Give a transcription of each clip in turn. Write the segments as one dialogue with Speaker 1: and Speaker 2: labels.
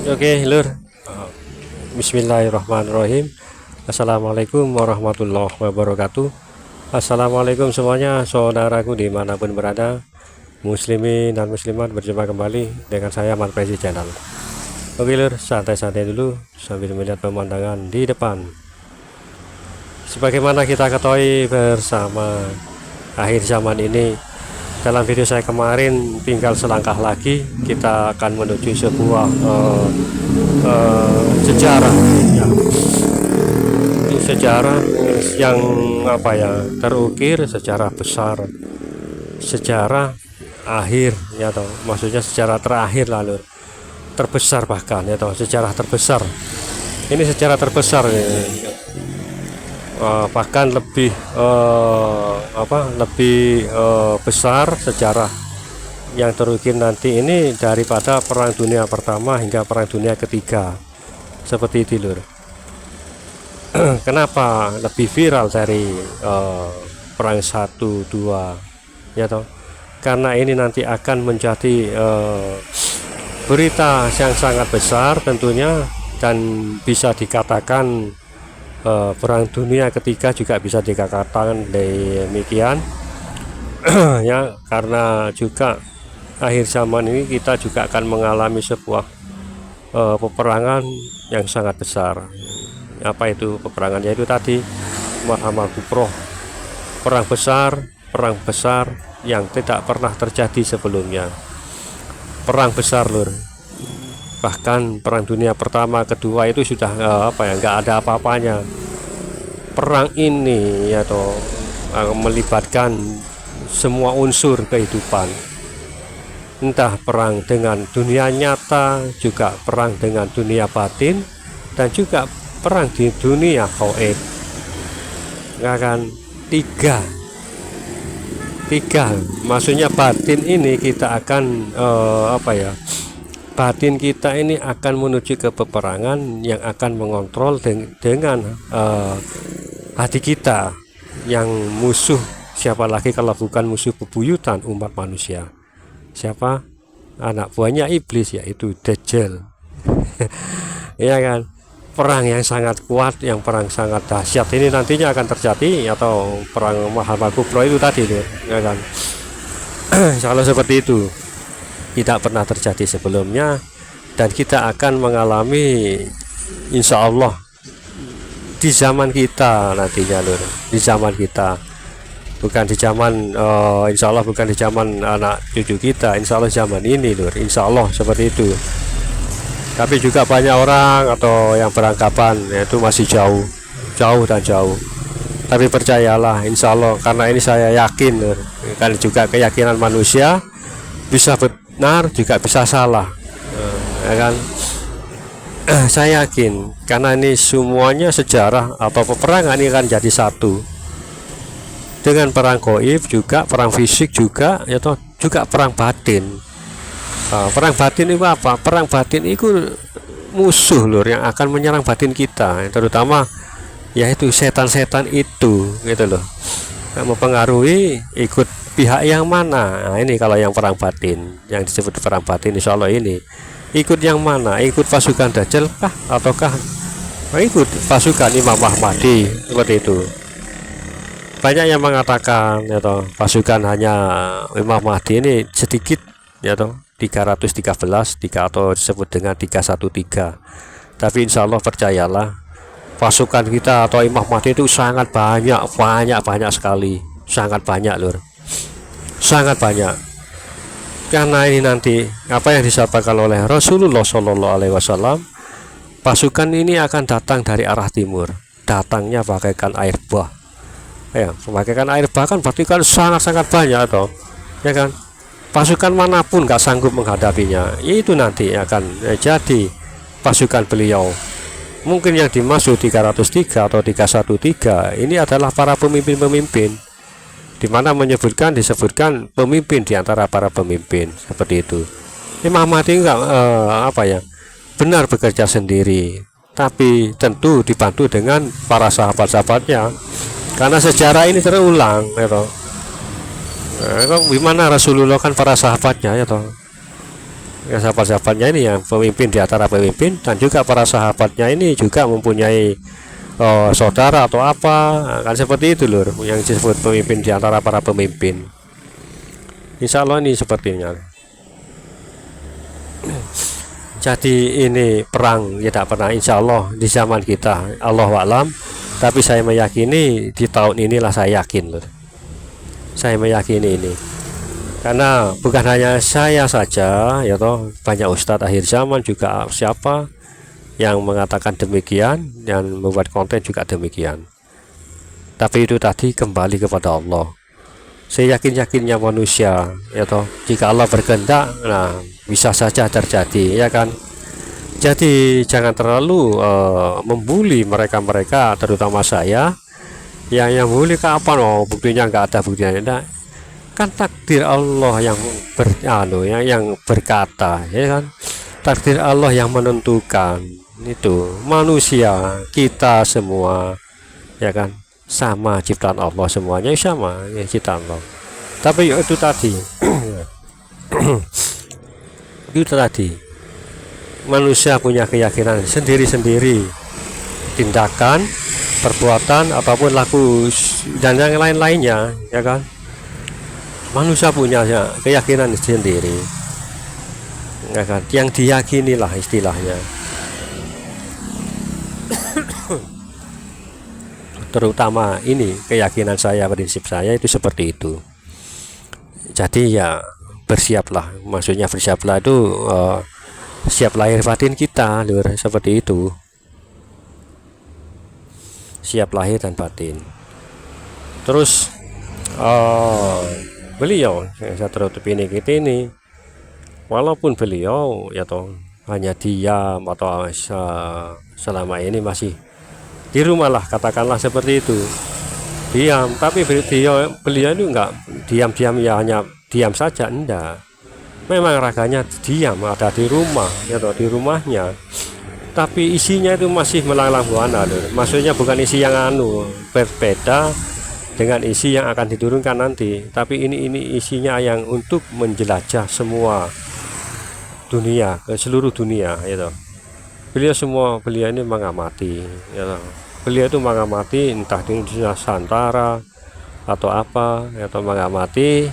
Speaker 1: Oke, Lur. Bismillahirrahmanirrahim. Assalamualaikum warahmatullahi wabarakatuh. Assalamualaikum semuanya, saudaraku dimanapun berada, muslimin dan muslimat. Berjumpa kembali dengan saya Mas Prezi Channel. Oke, Lur, santai-santai dulu sambil melihat pemandangan di depan. Sebagaimana kita ketahui bersama, akhir zaman ini, dalam video saya kemarin, tinggal selangkah lagi kita akan menuju sebuah sejarah ya. Sejarah yang terukir sejarah besar, sejarah akhir ya toh, maksudnya sejarah terakhir lalu terbesar, bahkan ya toh, sejarah terbesar. Ini sejarah terbesar bahkan lebih besar sejarah yang terukir nanti ini daripada Perang Dunia Pertama hingga Perang Dunia Ketiga, seperti itu, Lur. Kenapa lebih viral dari Perang 1, 2 ya toh? Karena ini nanti akan menjadi berita yang sangat besar tentunya, dan bisa dikatakan Perang Dunia Ketiga juga bisa dikatakan demikian ya, karena juga akhir zaman ini kita juga akan mengalami sebuah peperangan yang sangat besar. Apa itu peperangan? Yaitu tadi Muhammad Kubroh, perang besar yang tidak pernah terjadi sebelumnya. Perang besar, Lur. Bahkan Perang Dunia Pertama, Kedua itu sudah nggak ada apa-apanya. Perang ini ya toh melibatkan semua unsur kehidupan, entah perang dengan dunia nyata, juga perang dengan dunia batin, dan juga perang di dunia gaib. Nggak akan tiga, maksudnya batin ini kita akan batin kita ini akan menuju ke peperangan yang akan mengontrol dengan hati kita, yang musuh siapa lagi kalau bukan musuh bebuyutan umat manusia? Siapa? Anak buahnya iblis, yaitu Dajjal. Ya kan? Perang yang sangat kuat, yang perang sangat dahsyat ini nantinya akan terjadi, atau perang Muhammad Kubroh itu tadi, ya kan? Kalau seperti itu tidak pernah terjadi sebelumnya, dan kita akan mengalami insya Allah di zaman kita nantinya, Lur. Di zaman kita, bukan di zaman insya Allah bukan di zaman anak cucu kita, insya Allah zaman ini, Lur. Insya Allah seperti itu. Tapi juga banyak orang atau yang beranggapan yaitu masih jauh dan jauh. Tapi percayalah, insya Allah, karena ini saya yakin, Lur. Kan juga keyakinan manusia bisa benar juga bisa salah, ya kan? Saya yakin karena ini semuanya sejarah atau peperangan ini akan jadi satu dengan perang gaib, juga perang fisik, juga yaitu juga perang batin. Perang batin itu apa? Perang batin itu musuh, Lur, yang akan menyerang batin kita, terutama yaitu setan-setan itu, gitu loh. Mempengaruhi ikut pihak yang mana. Nah, ini kalau yang perang batin, yang disebut perang batin, insya Allah ini ikut yang mana? Ikut pasukan Dajjal kah, ataukah ikut pasukan Imam Mahdi? Seperti itu. Banyak yang mengatakan ya toh, pasukan hanya Imam Mahdi ini sedikit ya toh, 313 atau disebut dengan 313. Tapi insya Allah percayalah, pasukan kita atau Imam Mahdi itu sangat banyak sekali, sangat banyak, Lur. Sangat banyak. Karena ini nanti apa yang disampaikan oleh Rasulullah Shallallahu Alaihi Wasallam, pasukan ini akan datang dari arah timur, datangnya bagaikan air bah. Ya, bagaikan air bah kan berarti kan sangat banyak toh, ya kan? Pasukan manapun gak sanggup menghadapinya. Itu nanti akan jadi pasukan beliau. Mungkin yang dimaksud 303 atau 313 ini adalah para pemimpin-pemimpin, di mana disebutkan pemimpin di antara para pemimpin, seperti itu. Imam Mahdi enggak benar bekerja sendiri, tapi tentu dibantu dengan para sahabat-sahabatnya, karena sejarah ini terulang, ya toh. Gimana Rasulullah kan para sahabatnya, ya toh. Ya, sahabat-sahabatnya ini yang pemimpin di antara pemimpin, dan juga para sahabatnya ini juga mempunyai saudara atau apa, kan seperti itu loh yang disebut pemimpin di antara para pemimpin. Insya Allah ini sepertinya. Jadi ini perang tidak pernah insya Allah di zaman kita, Allah alam. Tapi saya meyakini di tahun inilah, saya yakin loh. Saya meyakini ini. Karena bukan hanya saya saja, ya toh, banyak ustadz akhir zaman juga siapa yang mengatakan demikian, dan membuat konten juga demikian. Tapi itu tadi kembali kepada Allah. Seyakin-yakinnya manusia, ya toh, jika Allah berkehendak, nah bisa saja terjadi, ya kan. Jadi jangan terlalu membuli mereka-mereka, terutama saya yang membuli kapan, oh buktinya nggak ada buktinya. Nah, kan takdir Allah yang yang berkata, ya kan. Takdir Allah yang menentukan. Itu manusia kita semua, ya kan, sama ciptaan Allah, semuanya sama ya, ciptaan Allah. Tapi itu tadi itu tadi manusia punya keyakinan sendiri-sendiri, tindakan, perbuatan ataupun laku dan yang lain-lainnya, ya kan. Manusia punya ya, keyakinan sendiri, ya kan, yang diyakinilah istilahnya. Terutama ini keyakinan saya, prinsip saya itu seperti itu. Jadi ya bersiaplah, maksudnya bersiaplah itu siap lahir batin kita, lur, seperti itu. Siap lahir dan batin. Terus beliau saya tertutup ini kita ini, walaupun beliau ya toh hanya diam atau selama ini masih di rumah lah, katakanlah seperti itu, diam. Tapi beliau itu enggak diam-diam, ya hanya diam saja, enggak. Memang raganya diam, ada di rumah, ya toh, di rumahnya. Tapi isinya itu masih melanglang buana, maksudnya bukan isi yang berbeda dengan isi yang akan diturunkan nanti. Tapi ini isinya yang untuk menjelajah semua dunia, ke seluruh dunia, ya toh. Beliau ini mengamati, ya toh. Beliau itu mengamati entah di Nusantara atau apa, atau mengamati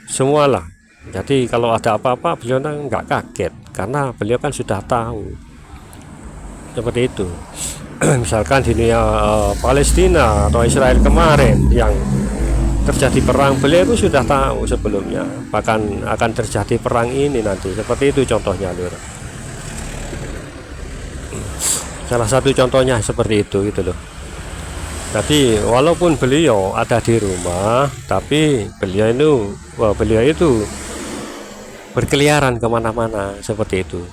Speaker 1: semualah. Jadi kalau ada apa-apa beliau nggak kaget, karena beliau kan sudah tahu seperti itu. Misalkan di dunia Palestina atau Israel kemarin yang terjadi perang, beliau itu sudah tahu sebelumnya, bahkan akan terjadi perang ini nanti, seperti itu contohnya, lur. Salah satu contohnya seperti itu, gitu loh. Jadi walaupun beliau ada di rumah, tapi beliau itu berkeliaran kemana-mana, seperti itu,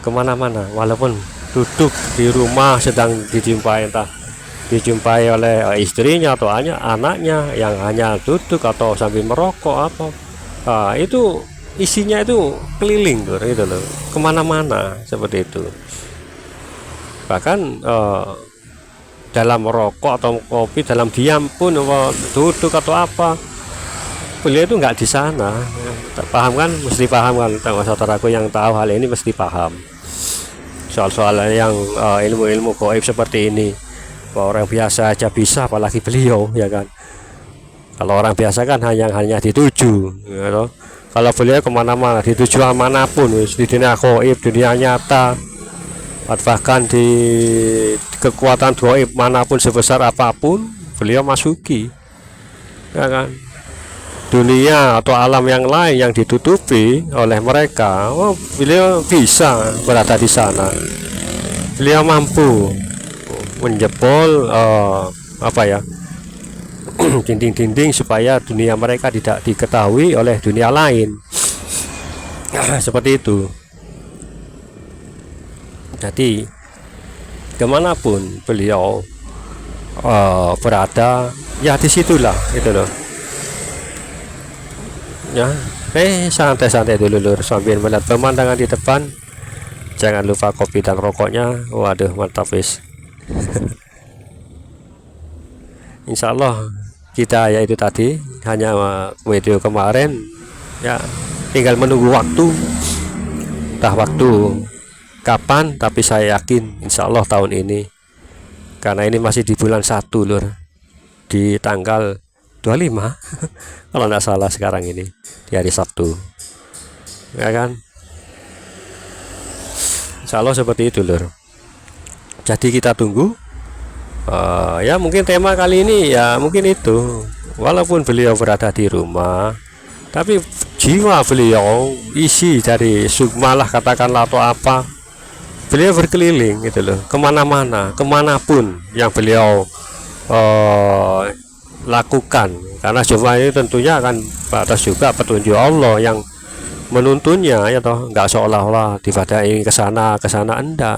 Speaker 1: kemana-mana. Walaupun duduk di rumah sedang dijumpai oleh istrinya atau anaknya yang hanya duduk atau sambil merokok apa, itu isinya itu keliling tuh, itu loh, kemana-mana, seperti itu. Bahkan dalam merokok atau kopi, dalam diam pun, duduk atau apa, beliau itu nggak di sana. Paham kan? Mesti paham kan, saudaraku yang tahu hal ini mesti paham soal-soal yang ilmu-ilmu gaib seperti ini. Bahwa orang biasa aja bisa, apalagi beliau, ya kan. Kalau orang biasa kan hanya dituju, ya toh. Kalau beliau kemana-mana, dituju manapun, di dunia gaib, dunia nyata, bahkan di kekuatan gaib manapun sebesar apapun, beliau masuki, ya kan. Dunia atau alam yang lain yang ditutupi oleh mereka, beliau bisa berada di sana. Beliau mampu menjebol dinding-dinding supaya dunia mereka tidak diketahui oleh dunia lain. Seperti itu. Jadi kemanapun beliau berada, ya disitulah, gitu loh. Ya, santai-santai dulu, lur, sambil melihat pemandangan di depan. Jangan lupa kopi dan rokoknya. Waduh, mantap wis. Insya Allah kita, ya itu tadi hanya video kemarin, ya tinggal menunggu waktu, entah waktu kapan, tapi saya yakin insya Allah tahun ini, karena ini masih di bulan 1 lur, di tanggal 25 kalau nggak salah sekarang ini, di hari Sabtu ya kan. Insya Allah seperti itu lur. Jadi kita tunggu. Ya mungkin tema kali ini ya mungkin itu, walaupun beliau berada di rumah, tapi jiwa beliau, isi dari sukmalah katakanlah atau apa, beliau berkeliling gitu loh, kemana-mana, kemanapun yang beliau lakukan, karena semua ini tentunya akan atas juga petunjuk Allah yang menuntunnya ya toh, nggak seolah-olah tiba-tiba ingin ke sana enggak.